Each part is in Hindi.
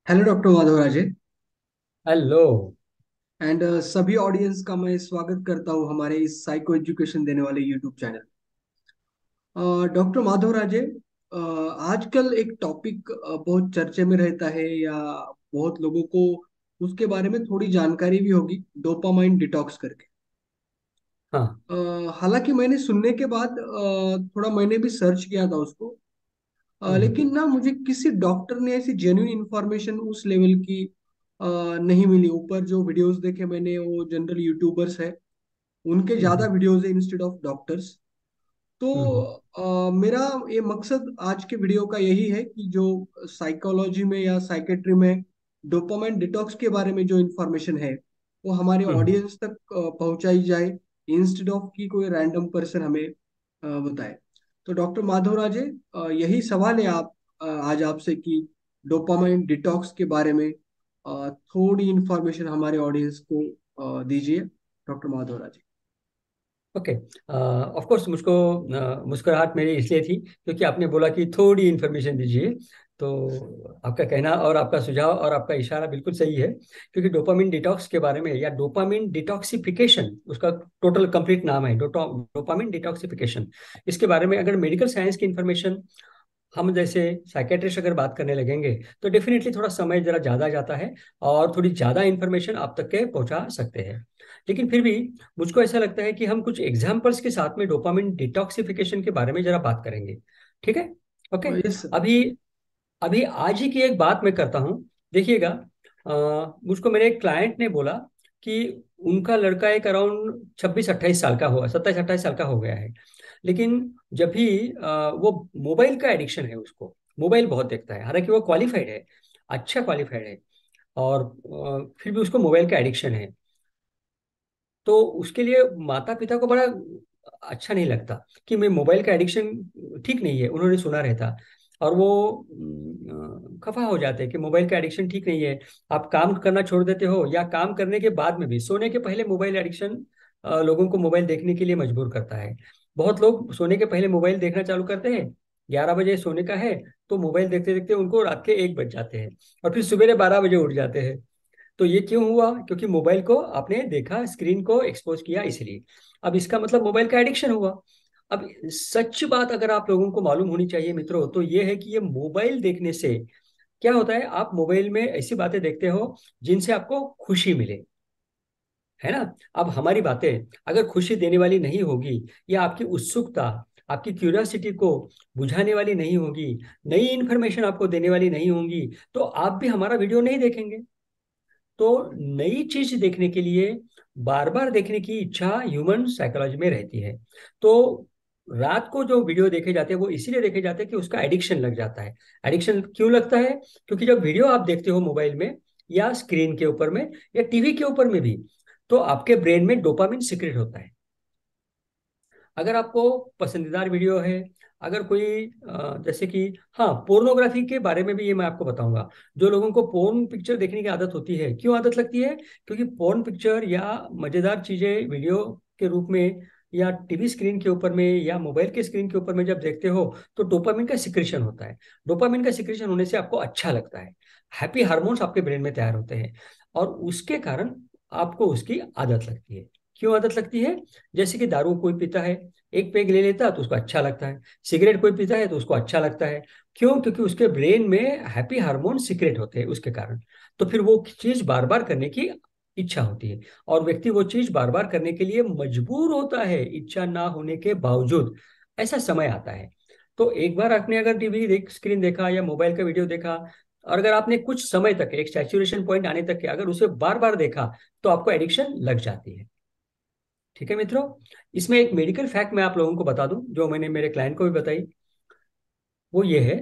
Hello doctor Madhav Raje. Hello. And सभी ऑडियंस का मैं स्वागत करता हूं हमारे इस साइको एजुकेशन देने वाले यूट्यूब चैनल। डॉक्टर माधव राजे, आजकल एक टॉपिक बहुत चर्चे में रहता है, या बहुत लोगों को उसके बारे में थोड़ी जानकारी भी होगी, डोपामाइन डिटॉक्स करके। हाँ। हालांकि मैंने सुनने के बाद थोड़ा मैंने भी सर्च किया था उसको। हम्म। लेकिन ना मुझे किसी डॉक्टर ने ऐसी जेन्युइन इंफॉर्मेशन उस लेवल की अ, नहीं मिली। ऊपर जो वीडियोस देखे मैंने वो जनरल यूट्यूबर्स है, उनके ज्यादा हम्म। वीडियोस है इंस्टेड ऑफ डॉक्टर्स। तो हम्म। मेरा ये मकसद आज के वीडियो का यही है कि जो साइकोलॉजी में या साइकेट्री में डोपामाइन डिटॉक्स के बारे में जो इंफॉर्मेशन है वो हमारे हम्म। ऑडियंस तक पहुंचाई जाए, इंस्टेड ऑफ कि कोई रैंडम पर्सन हमें बताए। तो डॉक्टर माधव राजे, यही सवाल है आज आपसे कि डोपामाइन डिटॉक्स के बारे में थोड़ी इंफॉर्मेशन हमारे ऑडियंस को दीजिए doctor Madhav Raje. Okay. Of course मुझको मुस्कुराहट मेरी इसलिए थी क्योंकि आपने बोला कि थोड़ी इन्फॉर्मेशन दीजिए। तो आपका कहना और आपका सुझाव और आपका इशारा बिल्कुल सही है, क्योंकि डोपामिन डिटॉक्स के बारे में या डोपामिन डिटॉक्सिफिकेशन उसका टोटल कंप्लीट नाम है, डोपामिन डिटॉक्सिफिकेशन। इसके बारे में अगर मेडिकल साइंस की इन्फॉर्मेशन हम जैसे साइकेट्रिस्ट अगर बात करने लगेंगे तो डेफिनेटली थोड़ा समय जरा ज़्यादा जाता है और थोड़ी ज़्यादा इन्फॉर्मेशन आप तक के पहुंचा सकते हैं। लेकिन फिर भी मुझको ऐसा लगता है कि हम कुछ एग्जाम्पल्स के साथ में डोपामिन डिटॉक्सिफिकेशन के बारे में जरा बात करेंगे। ठीक है। ओके। Yes sir. अभी अभी आज ही की एक बात मैं करता हूँ। देखिएगा, मुझको मेरे एक क्लाइंट ने बोला कि उनका लड़का एक अराउंड 26-28 साल का हो 27-28 साल का हो गया है। लेकिन जब भी वो मोबाइल का एडिक्शन है, उसको मोबाइल बहुत देखता है, हालांकि वो क्वालिफाइड है, अच्छा क्वालिफाइड है, और फिर भी उसको मोबाइल का एडिक्शन है। तो उसके लिए माता पिता को बड़ा अच्छा नहीं लगता कि मैं मोबाइल का एडिक्शन ठीक नहीं है, उन्होंने सुना रहता। और वो खफा हो जाते हैं कि मोबाइल का एडिक्शन ठीक नहीं है। आप काम करना छोड़ देते हो या काम करने के बाद में भी सोने के पहले मोबाइल एडिक्शन लोगों को मोबाइल देखने के लिए मजबूर करता है। बहुत लोग सोने के पहले मोबाइल देखना चालू करते हैं, 11 बजे सोने का है तो मोबाइल देखते देखते उनको रात के 1 बज जाते हैं, और फिर सवेरे 12 बजे उठ जाते हैं। तो ये क्यों हुआ? क्योंकि मोबाइल को आपने देखा, स्क्रीन को एक्सपोज किया, इसलिए। अब इसका मतलब मोबाइल का एडिक्शन हुआ। अब सच बात अगर आप लोगों को मालूम होनी चाहिए मित्रों, तो ये है कि ये मोबाइल देखने से क्या होता है, आप मोबाइल में ऐसी बातें देखते हो जिनसे आपको खुशी मिले, है ना। अब हमारी बातें अगर खुशी देने वाली नहीं होगी, या आपकी उत्सुकता, आपकी क्यूरियोसिटी को बुझाने वाली नहीं होगी, नई इन्फॉर्मेशन आपको देने वाली नहीं होंगी, तो आप भी हमारा वीडियो नहीं देखेंगे। तो नई चीज देखने के लिए बार बार देखने की इच्छा ह्यूमन साइकोलॉजी में रहती है। तो रात को जो वीडियो देखे जाते हैं वो इसीलिए देखे जाते हैं कि उसका एडिक्शन लग जाता है। एडिक्शन क्यों लगता है? क्योंकि जब वीडियो आप देखते हो मोबाइल में या स्क्रीन के ऊपर में या टीवी के ऊपर में भी, तो आपके ब्रेन में डोपामिन सिक्रेट होता है। अगर आपको पसंदीदार वीडियो है, अगर कोई जैसे कि, हाँ, पोर्नोग्राफी के बारे में भी ये मैं आपको बताऊंगा। जो लोगों को पोर्न पिक्चर देखने की आदत होती है, क्यों आदत लगती है? क्योंकि पोर्न पिक्चर या मजेदार चीजें वीडियो के रूप में या टीवी स्क्रीन के ऊपर में या मोबाइल के स्क्रीन के ऊपर में जब देखते हो तो डोपामिन का सिक्रेशन होता है। डोपामिन का सिक्रेशन होने से आपको अच्छा लगता है, हैप्पी हार्मोन्स आपके ब्रेन में तैयार होते हैं, और उसके कारण आपको उसकी आदत लगती है। क्यों आदत लगती है? जैसे कि दारू कोई पीता है, एक पेग ले लेता है तो उसको अच्छा लगता है। सिगरेट कोई पीता है तो उसको अच्छा लगता है। क्यों? क्योंकि उसके ब्रेन में हैप्पी हार्मोन सिक्रेट होते हैं उसके कारण। तो फिर वो चीज बार बार करने की इच्छा होती है, और व्यक्ति वो चीज बार बार करने के लिए मजबूर होता है, इच्छा ना होने के बावजूद। ऐसा समय आता है। तो एक बार आपने अगर टीवी स्क्रीन देखा या मोबाइल का वीडियो देखा, और अगर आपने कुछ समय तक, एक सैचुरेशन पॉइंट आने तक के अगर उसे बार बार देखा, तो आपको एडिक्शन लग जाती है। ठीक है मित्रों। इसमें एक मेडिकल फैक्ट मैं आप लोगों को बता दूं, जो मैंने मेरे क्लाइंट को भी बताई। वो ये है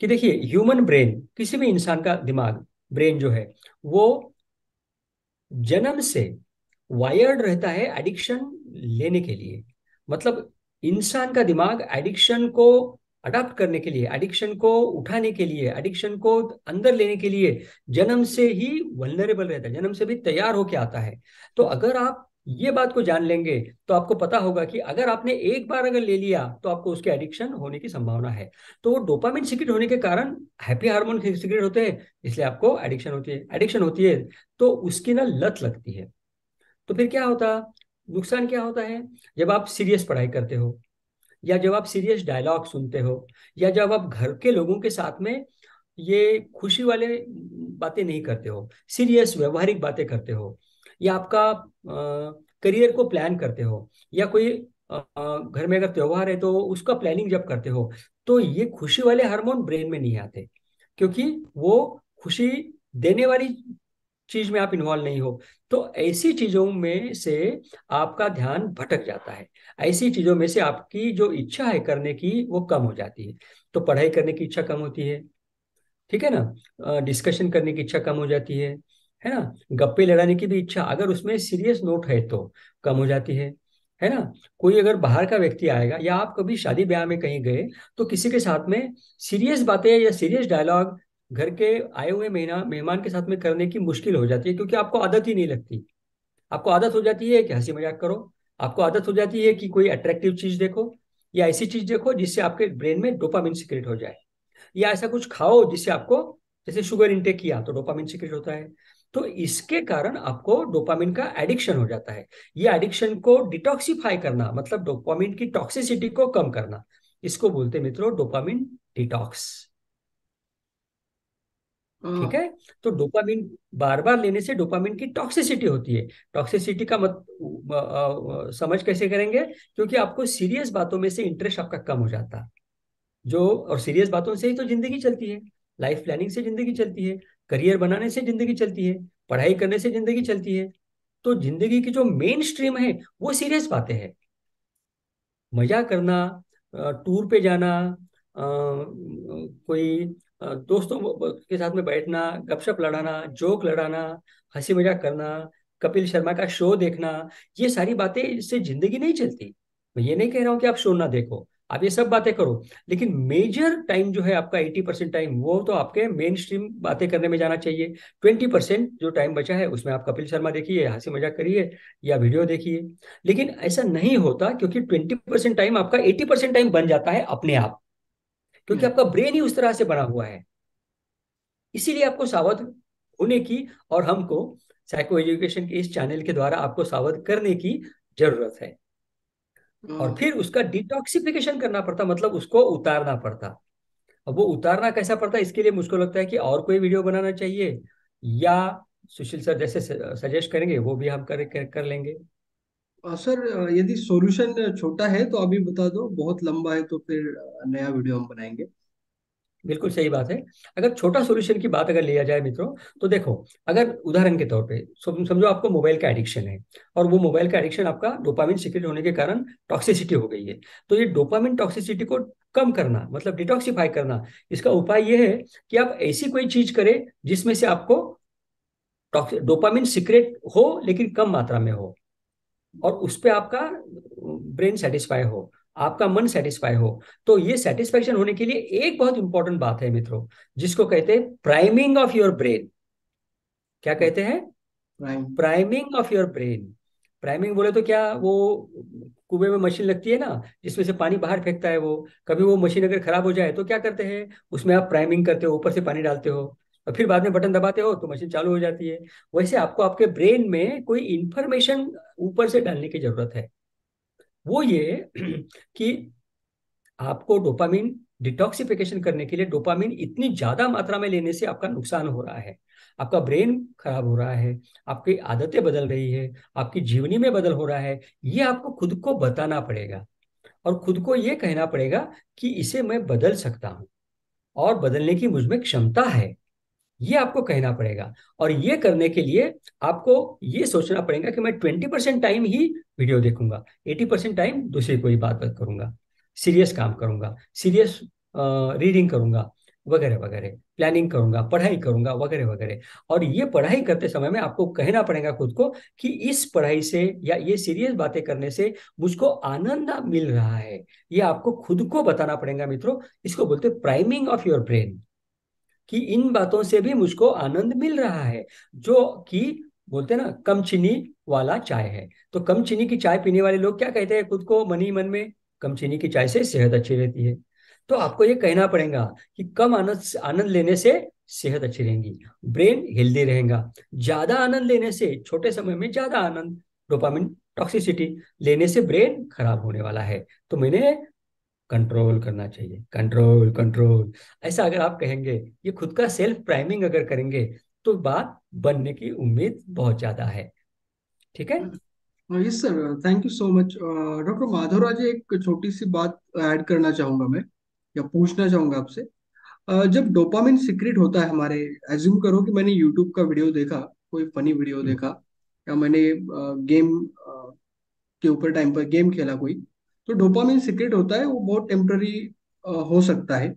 कि देखिए, ह्यूमन ब्रेन, किसी भी इंसान का दिमाग, ब्रेन जो है, वो जन्म से वायर्ड रहता है एडिक्शन लेने के लिए। मतलब इंसान का दिमाग एडिक्शन को अडॉप्ट करने के लिए, एडिक्शन को उठाने के लिए, एडिक्शन को अंदर लेने के लिए जन्म से ही वल्नरेबल रहता है, जन्म से भी तैयार होके आता है। तो अगर आप ये बात को जान लेंगे तो आपको पता होगा कि अगर आपने एक बार अगर ले लिया तो आपको उसके एडिक्शन होने की संभावना है। तो वो डोपामिन सीक्रेट होने के कारण हैप्पी हार्मोन सीक्रेट होते हैं, इसलिए आपको एडिक्शन होती है, तो उसकी ना लत लगती है। तो फिर क्या होता, नुकसान क्या होता है, जब आप सीरियस पढ़ाई करते हो, या जब आप सीरियस डायलॉग सुनते हो, या जब आप घर के लोगों के साथ में ये खुशी वाले बातें नहीं करते हो, सीरियस व्यवहारिक बातें करते हो, या आपका करियर को प्लान करते हो, या कोई घर में अगर त्योहार है तो उसका प्लानिंग जब करते हो, तो ये खुशी वाले हार्मोन ब्रेन में नहीं आते, क्योंकि वो खुशी देने वाली चीज में आप इन्वॉल्व नहीं हो। तो ऐसी चीजों में से आपका ध्यान भटक जाता है, ऐसी चीजों में से आपकी जो इच्छा है करने की वो कम हो जाती है। तो पढ़ाई करने की इच्छा कम होती है, ठीक है ना, डिस्कशन करने की इच्छा कम हो जाती है ना, गप्पे लड़ाने की भी इच्छा अगर उसमें सीरियस नोट है तो कम हो जाती है ना। कोई अगर बाहर का व्यक्ति आएगा, या आप कभी शादी ब्याह में कहीं गए, तो किसी के साथ में सीरियस बातें या सीरियस डायलॉग घर के आए हुए मेहमान के साथ में करने की मुश्किल हो जाती है, क्योंकि आपको आदत ही नहीं लगती। आपको आदत हो जाती है कि हंसी मजाक करो, आपको आदत हो जाती है कि कोई अट्रैक्टिव चीज देखो, या ऐसी चीज देखो जिससे आपके ब्रेन में डोपामिन सिक्रेट हो जाए, या ऐसा कुछ खाओ जिससे आपको, जैसे शुगर इंटेक किया तो डोपामिन सीक्रेट होता है। तो इसके कारण आपको डोपामिन का एडिक्शन हो जाता है। ये एडिक्शन को डिटॉक्सिफाई करना, मतलब डोपामिन की टॉक्सिसिटी को कम करना, इसको बोलते हैं मित्रों डोपामिन डिटॉक्स। ठीक हाँ। है। तो डोपामिन बार बार लेने से डोपामिन की टॉक्सिसिटी होती है। टॉक्सिसिटी का समझ कैसे करेंगे, क्योंकि आपको सीरियस बातों में से इंटरेस्ट आपका कम हो जाता है। जो और सीरियस बातों से ही तो जिंदगी चलती है, लाइफ प्लानिंग से जिंदगी चलती है, करियर बनाने से जिंदगी चलती है, पढ़ाई करने से जिंदगी चलती है। तो जिंदगी की जो मेन स्ट्रीम है वो सीरियस बातें हैं, मजा करना, टूर पे जाना, कोई दोस्तों के साथ में बैठना, गपशप लड़ाना, जोक लड़ाना, हंसी मजाक करना, कपिल शर्मा का शो देखना, ये सारी बातें, इससे जिंदगी नहीं चलती। मैं ये नहीं कह रहा हूँ कि आप शो ना देखो, आप ये सब बातें करो, लेकिन मेजर टाइम जो है आपका 80% टाइम वो तो आपके मेन स्ट्रीम बातें करने में जाना चाहिए। 20% जो टाइम बचा है उसमें आप कपिल शर्मा देखिए, हंसी मजाक करिए, या वीडियो देखिए। लेकिन ऐसा नहीं होता, क्योंकि 20% टाइम आपका 80% टाइम बन जाता है अपने आप, क्योंकि हम्म। आपका ब्रेन ही उस तरह से बना हुआ है। इसीलिए आपको सावध होने की, और हमको साइको एजुकेशन के इस चैनल के द्वारा आपको सावध करने की जरूरत है। और हाँ। फिर उसका डिटॉक्सिफिकेशन करना पड़ता, मतलब उसको उतारना पड़ता। अब वो उतारना कैसा पड़ता है, इसके लिए मुझको लगता है कि और कोई वीडियो बनाना चाहिए, या सुशील सर जैसे सजेस्ट करेंगे वो भी हम कर लेंगे। सर, यदि सॉल्यूशन छोटा है तो अभी बता दो, बहुत लंबा है तो फिर नया वीडियो हम बनाएंगे। बिल्कुल सही बात है। अगर छोटा सॉल्यूशन की बात अगर लिया जाए मित्रों, तो देखो, अगर उदाहरण के तौर पे समझो आपको मोबाइल का एडिक्शन है, और वो मोबाइल का एडिक्शन आपका डोपामिन सीक्रेट होने के कारण टॉक्सिसिटी हो गई है। तो ये डोपामिन टॉक्सिसिटी को कम करना, मतलब डिटॉक्सिफाई करना, इसका उपाय ये है कि आप ऐसी कोई चीज करें जिसमें से आपको डोपामिन सीक्रेट हो लेकिन कम मात्रा में हो, और उस पे आपका ब्रेन सेटिस्फाई हो, आपका मन सेटिस्फाई हो। तो ये सेटिस्फेक्शन होने के लिए एक बहुत इंपॉर्टेंट बात है मित्रों, जिसको कहते हैं प्राइमिंग ऑफ योर ब्रेन। क्या कहते हैं? Prime. Priming of your brain. Priming बोले तो क्या, वो कुएं में मशीन लगती है ना, जिसमें से पानी बाहर फेंकता है, वो कभी वो मशीन अगर खराब हो जाए तो क्या करते हैं, उसमें आप प्राइमिंग करते हो, ऊपर से पानी डालते हो, और फिर बाद में बटन दबाते हो तो मशीन चालू हो जाती है। वैसे आपको आपके ब्रेन में कोई इंफॉर्मेशन ऊपर से डालने की जरूरत है। वो ये कि आपको डोपामिन डिटॉक्सिफिकेशन करने के लिए, डोपामिन इतनी ज्यादा मात्रा में लेने से आपका नुकसान हो रहा है, आपका ब्रेन खराब हो रहा है, आपकी आदतें बदल रही है, आपकी जीवनी में बदल हो रहा है, ये आपको खुद को बताना पड़ेगा, और खुद को ये कहना पड़ेगा कि इसे मैं बदल सकता हूँ, और बदलने की मुझ में क्षमता है, ये आपको कहना पड़ेगा। और ये करने के लिए आपको ये सोचना पड़ेगा कि मैं 20% टाइम ही वीडियो देखूंगा, 80% टाइम दूसरी कोई बात बात करूंगा, सीरियस काम करूंगा, सीरियस रीडिंग करूंगा, वगैरह वगैरह, प्लानिंग करूंगा, पढ़ाई करूंगा, वगैरह वगैरह। और ये पढ़ाई करते समय में आपको कहना पड़ेगा खुद को कि इस पढ़ाई से या ये सीरियस बातें करने से मुझको आनंद मिल रहा है। ये आपको खुद को बताना पड़ेगा मित्रों। इसको बोलते हैं प्राइमिंग ऑफ योर ब्रेन, कि इन बातों से भी मुझको आनंद मिल रहा है, जो कि बोलते हैं ना, कम चीनी वाला चाय है। तो कम चीनी की चाय पीने वाले लोग क्या कहते हैं खुद को मन ही मन में? कम चीनी की चाय से सेहत अच्छी रहती है। तो आपको ये कहना पड़ेगा कि कम आनंद आनंद लेने से सेहत अच्छी रहेगी, ब्रेन हेल्दी रहेगा। ज्यादा आनंद लेने से, छोटे समय में ज्यादा आनंद, डोपामिन टॉक्सिसिटी लेने से ब्रेन खराब होने वाला है। तो मैंने कंट्रोल करना चाहिए, कंट्रोल कंट्रोल, ऐसा अगर आप कहेंगे, ये खुद का सेल्फ प्राइमिंग अगर करेंगे, तो बात बनने की उम्मीद बहुत ज्यादा है। ठीक है। Yes sir, thank you so much. Doctor Madhavraj, एक छोटी सी बात ऐड करना चाहूंगा मैं, या पूछना चाहूंगा आपसे। जब डोपामिन सिक्रेट होता है हमारे, एज्यूम करो कि मैंने यूट्यूब का वीडियो देखा, कोई फनी वीडियो हम्म, देखा, या मैंने गेम के ऊपर टाइम पर गेम खेला कोई, तो डोपामिन सिक्रेट होता है, वो बहुत टेम्पररी हो सकता है,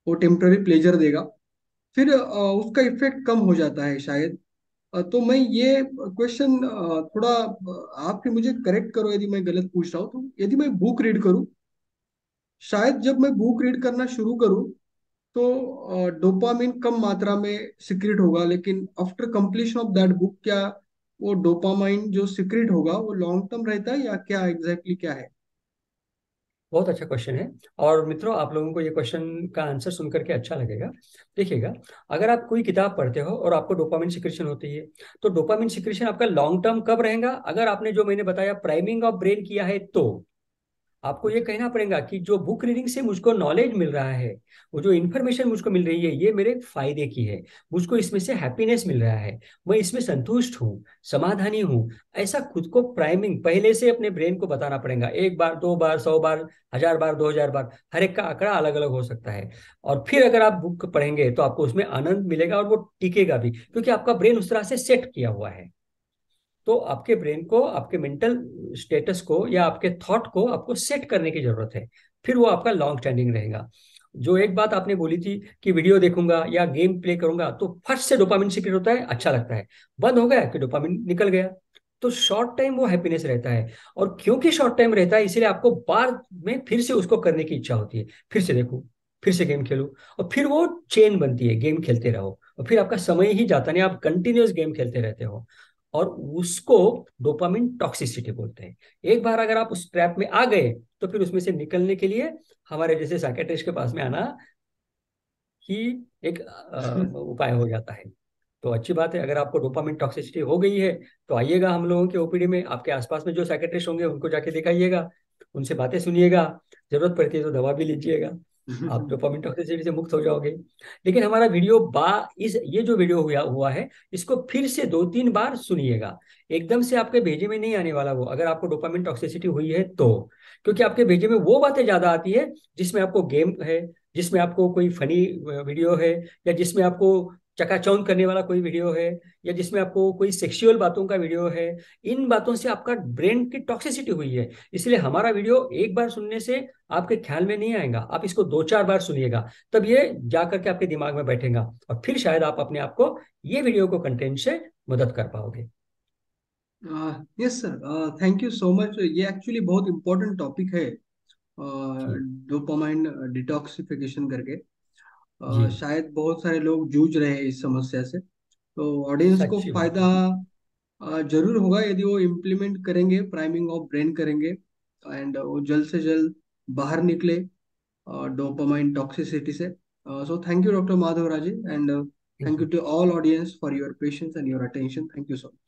वो टेम्पररी प्लेजर देगा। फिर उसका इफेक्ट कम हो जाता है शायद। तो मैं ये क्वेश्चन थोड़ा आप फिर मुझे करेक्ट करो यदि मैं गलत पूछ रहा हूँ। तो यदि मैं बुक रीड करूँ, शायद जब मैं बुक रीड करना शुरू करूँ तो डोपामिन कम मात्रा में सिक्रेट होगा, लेकिन after completion of that book, क्या वो डोपामाइन जो सिक्रेट होगा वो लॉन्ग टर्म रहता है, या क्या एग्जैक्टली क्या है? बहुत अच्छा क्वेश्चन है। और मित्रों, आप लोगों को ये क्वेश्चन का आंसर सुन करके अच्छा लगेगा। देखिएगा, अगर आप कोई किताब पढ़ते हो और आपको डोपामिन सिक्रेशन होती है, तो डोपामिन सिक्रेशन आपका लॉन्ग टर्म कब रहेगा? अगर आपने जो मैंने बताया प्राइमिंग ऑफ ब्रेन किया है, तो आपको ये अच्छा। कहना पड़ेगा कि जो बुक रीडिंग से मुझको नॉलेज मिल रहा है, वो जो इन्फॉर्मेशन मुझको मिल रही है, ये मेरे फायदे की है, मुझको इसमें से हैप्पीनेस मिल रहा है, मैं इसमें संतुष्ट हूँ, समाधानी हूँ। ऐसा खुद को प्राइमिंग पहले से अपने ब्रेन को बताना पड़ेगा, एक बार, दो बार, 100 बार, 1000 बार, 2000 बार, हर एक का आंकड़ा अलग अलग हो सकता है। और फिर अगर आप बुक पढ़ेंगे तो आपको उसमें आनंद मिलेगा, और वो टिकेगा भी, क्योंकि आपका ब्रेन उस तरह से सेट किया हुआ है। तो आपके ब्रेन को, आपके मेंटल स्टेटस को या आपके थॉट को आपको सेट करने की जरूरत है, फिर वो आपका लॉन्ग स्टैंडिंग रहेगा। जो एक बात आपने बोली थी कि वीडियो देखूंगा या गेम प्ले करूंगा तो फट से डोपामिन सीक्रेट होता है, अच्छा लगता है, बंद हो गया कि डोपामिन निकल गया। तो शॉर्ट टाइम वो हैप्पीनेस रहता है। और क्योंकि शॉर्ट टाइम रहता है, इसीलिए आपको बाद में फिर से उसको करने की इच्छा होती है, फिर से देखूं, फिर से गेम खेलूं, और फिर वो चेन बनती है, गेम खेलते रहो, और फिर आपका समय ही जाता नहीं, आप कंटिन्यूअस गेम खेलते रहते हो। और उसको डोपामिन टॉक्सिसिटी बोलते हैं। एक बार अगर आप उस ट्रैप में आ गए, तो फिर उसमें से निकलने के लिए हमारे जैसे साइकेट्रिस्ट के पास में आना ही एक उपाय हो जाता है। तो अच्छी बात है, अगर आपको डोपामिन टॉक्सिसिटी हो गई है, तो आइएगा हम लोगों के ओपीडी में, आपके आसपास में जो साइकेट्रिस्ट होंगे उनको जाके दिखाइएगा, उनसे बातें सुनिएगा, जरूरत पड़ती है तो दवा भी लीजिएगा, आप डोपामिन टॉक्सिसिटी से मुक्त हो जाओगे। लेकिन हमारा वीडियो बा इस ये जो वीडियो हुआ हुआ है, इसको फिर से 2-3 बार सुनिएगा। एकदम से आपके भेजे में नहीं आने वाला वो, अगर आपको डोपामिन टॉक्सिसिटी हुई है तो। क्योंकि आपके भेजे में वो बातें ज्यादा आती है जिसमें आपको गेम है, जिसमें आपको कोई फनी वीडियो है, या जिसमें आपको चकाचौंध करने वाला कोई वीडियो है, या जिसमें आपको कोई सेक्सुअल बातों का वीडियो है। इन बातों से आपका ब्रेन की टॉक्सिसिटी हुई है। इसलिए हमारा वीडियो एक बार सुनने से आपके ख्याल में नहीं आएगा, आप इसको 2-4 बार सुनिएगा, तब ये जा करके आपके दिमाग में बैठेगा, और फिर शायद आप अपने आप को ये वीडियो को कंटेंट से मदद कर पाओगे। Yes sir, thank you so much. ये एक्चुअली बहुत इंपॉर्टेंट टॉपिक है, जी। डोपामाइन डिटॉक्सिफिकेशन करके। जी। शायद बहुत सारे लोग जूझ रहे हैं इस समस्या से, तो ऑडियंस को सच्ची बात फायदा है। जरूर होगा यदि वो इम्प्लीमेंट करेंगे, प्राइमिंग ऑफ ब्रेन करेंगे, एंड वो जल्द से जल्द बाहर निकले डोपामाइन टॉक्सिसिटी से। So thank you doctor Madhav Raje, and thank thank you you. To all audience for your patience and your attention. Thank you so much.